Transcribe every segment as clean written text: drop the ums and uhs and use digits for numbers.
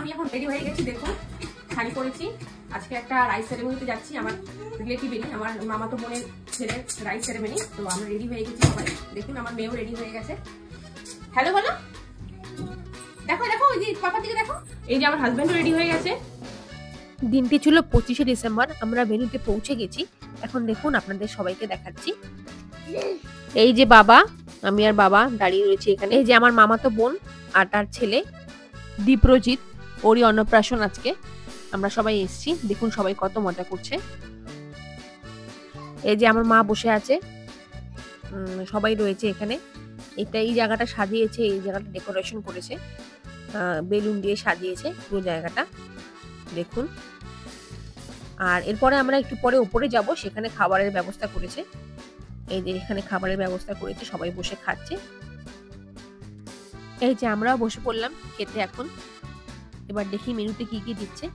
আমি এখন রেডি হয়ে গেছি, দেখুন শাড়ি পরেছি। আজকে একটা রাইস সেরেমনিতে যাচ্ছি, আমার রিলেটিভেরই, আমার মামাতো বোনের ছেলের রাইস সেরেমনি। তো আমরা রেডি হয়ে গেছি সবাই, দেখুন আমার মেয়েও রেডি হয়ে গেছে। হ্যালো বলো, দেখো দেখো ওই যে পাপার দিকে দেখো, এই যে আমার হাজবেন্ডও রেডি হয়ে গেছে। দিনটি ছিল 25শে ডিসেম্বর, আমরা ভেন্যুতে পৌঁছে গেছি। এখন দেখুন আপনাদের সবাইকে দেখাচ্ছি। এই যে বাবা, আমি আর বাবা দাঁড়িয়ে রয়েছি এখানে। এই যে আমার মামাতো বোন আর তার ছেলে দীপ্রজিৎ, ওরই অন্নপ্রাশন আজকে। আমরা সবাই এসেছি, দেখুন সবাই কত মজা করছে। এই যে আমার মা বসে আছে, সবাই রয়েছে এখানে। এই জায়গাটা সাজিয়েছে, এই জায়গাটা ডেকোরেশন করেছে, বেলুন দিয়ে সাজিয়েছে পুরো জায়গাটা, দেখুন। আর এরপরে আমরা একটু পরে উপরে যাব, সেখানে খাবারের ব্যবস্থা করেছে। এই যে এখানে খাবারের ব্যবস্থা করেছে, সবাই বসে খাচ্ছে। এই যে আমরাও বসে পড়লাম খেতে এখন। এবার দেখি মেনুতে কি কি দিচ্ছে।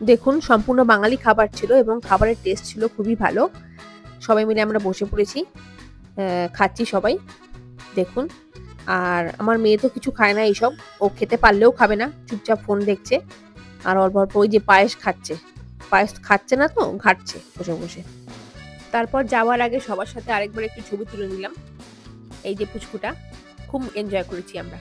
দেখুন সম্পূর্ণ বাঙালি খাবার ছিল এবং খাবারের টেস্ট ছিল খুবই ভালো। সবাই মিলে আমরা বসে পড়েছি, খাচ্ছি সবাই, দেখুন। আর আমার মেয়ে তো কিছু খায় না এইসব, ও খেতে পারলেও খাবে না, চুপচাপ ফোন দেখছে। আর অল্প অল্প ওই যে পায়েস খাচ্ছে, পায়েস খাচ্ছে না তো, ঘাটছে বসে বসে। তারপর যাওয়ার আগে সবার সাথে আরেকবার একটু ছবি তুলে নিলাম। এই যে পুচকুটা, খুব এনজয় করেছি আমরা।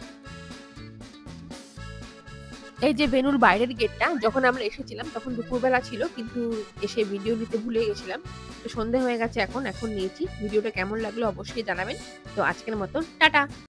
এই যে ভেন্যুর বাইরের গেটটা, যখন আমরা এসেছিলাম তখন দুপুরবেলা ছিল, কিন্তু এসে ভিডিও নিতে ভুলে গেছিলাম। তো সন্ধে হয়ে গেছে এখন নিয়েছি। ভিডিওটা কেমন লাগলো অবশ্যই জানাবেন। তো আজকের মতন টাটা।